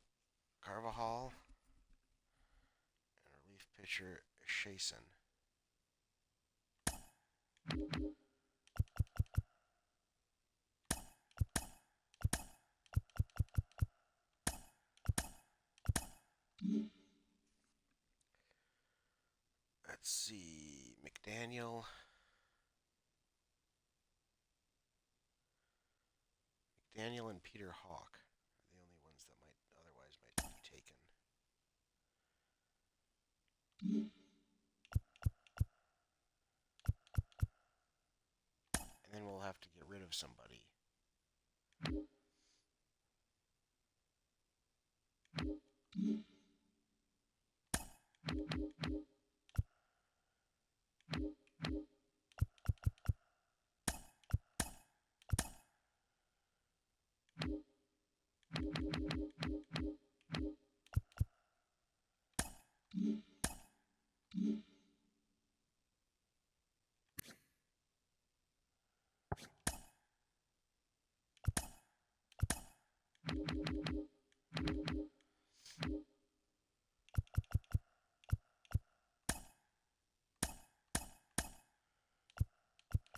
Carvajal and relief pitcher Shason. Let's see, McDaniel. McDaniel and Peter Hawk are the only ones that otherwise might be taken. And then we'll have to get rid of somebody.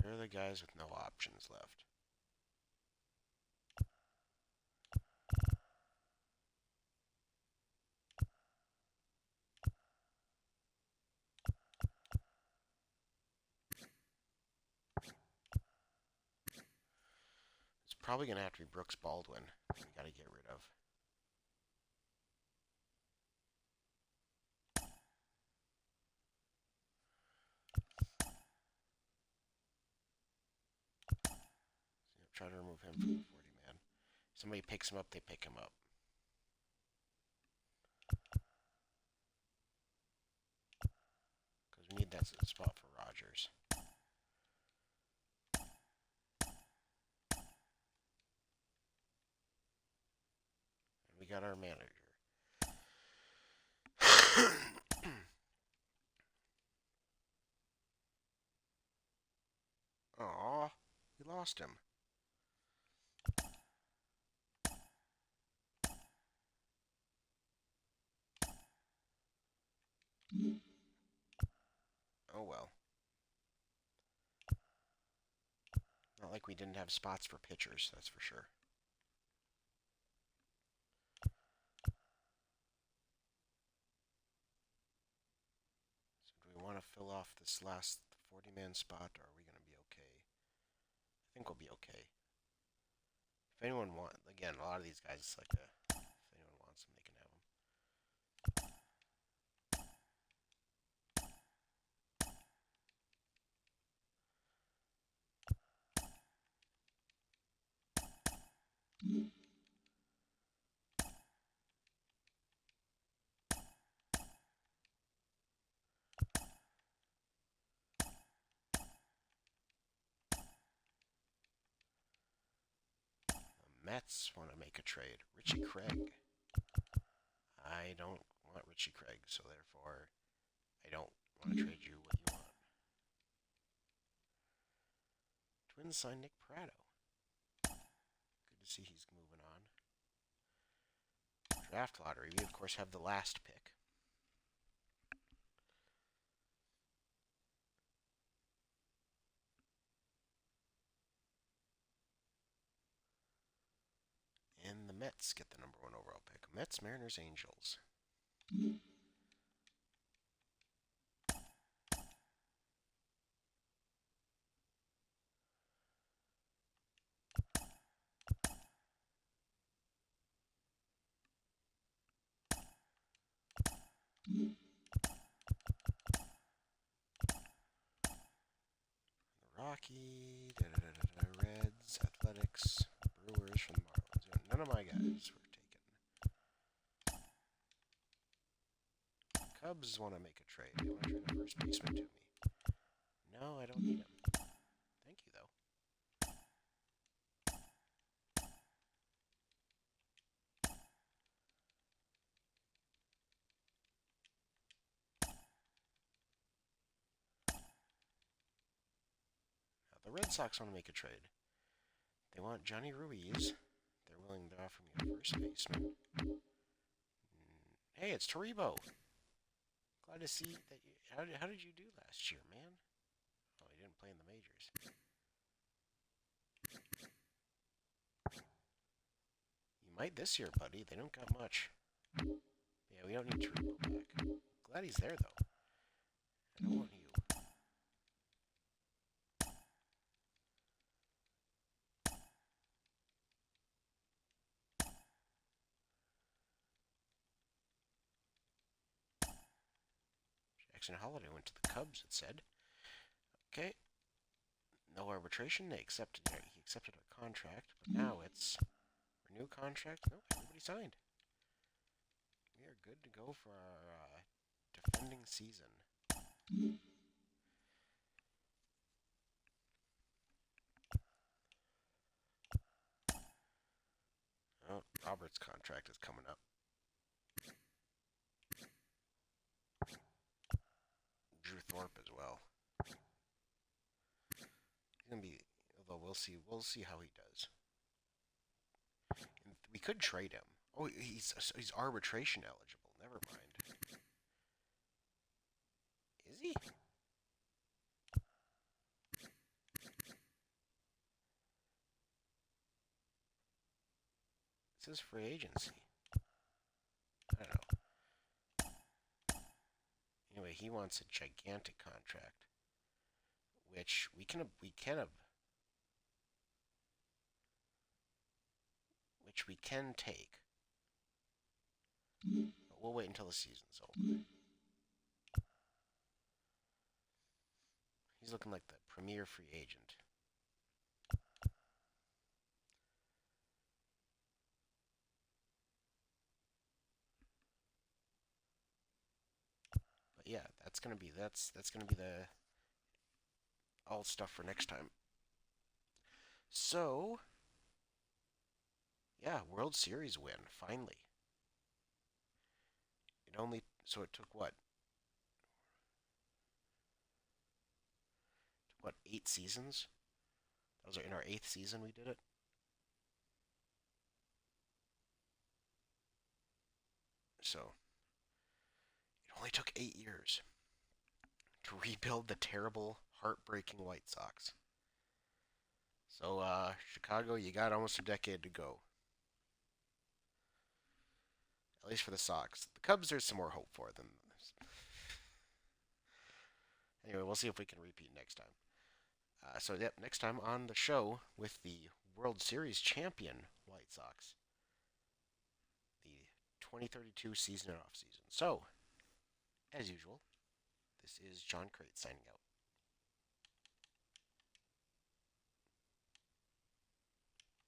Here are the guys with no options left. It's probably going to have to be Brooks Baldwin. We got to get rid of. So, try to remove him from the 40-man. Somebody picks him up, they pick him up. Because we need that spot for Rogers. And we got our manager. Aw, we lost him. Oh well. Not like we didn't have spots for pitchers, that's for sure. So do we want to fill off this last 40-man spot, or are we going to be okay? I think we'll be okay. If anyone wants, again, a lot of these guys, it's like if anyone wants them, they can have them. Mets want to make a trade. Richie Craig. I don't want Richie Craig, so therefore I don't want to trade you what you want. Twins sign Nick Pratto. Good to see he's moving on. Draft lottery. We, of course, have the last pick. And the Mets get the #1 overall pick. Mets, Mariners, Angels. Rocky, Reds, Athletics, Brewers from the Marlins. Yeah, none of my guys were taken. Cubs want to make a trade. They want to trade a first baseman to me. No, I don't need him. Thank you, though. Now, the Red Sox want to make a trade. They want Johnny Ruiz. They're willing to offer me a first baseman. Hey, it's Toribo. Glad to see that you... How did you do last year, man? Oh, he didn't play in the majors. You might this year, buddy. They don't got much. Yeah, we don't need Toribo back. Glad he's there, though. I don't want you. Jackson Holiday went to the Cubs, it said. Okay. No arbitration. He accepted our contract, but now it's renew contract. No, everybody signed. We are good to go for our defending season. Oh, Robert's contract is coming up. Drew Thorpe as well. He's gonna be, although we'll see how he does. And we could trade him. Oh, he's arbitration eligible. Never mind. Is he? It says free agency. I don't know. Anyway, he wants a gigantic contract, which we can take. But we'll wait until the season's over. He's looking like the premier free agent. But yeah, that's gonna be the all stuff for next time. So yeah, World Series win finally. It took what? 8 seasons? That was in our 8th season we did it. So it only took 8 years to rebuild the terrible, heartbreaking White Sox. So, Chicago, you got almost a decade to go. At least for the Sox. The Cubs, there's some more hope for them. Anyway, we'll see if we can repeat next time. Next time on the show with the World Series champion White Sox. The 2032 season and off season. So, as usual, this is John Crate signing out.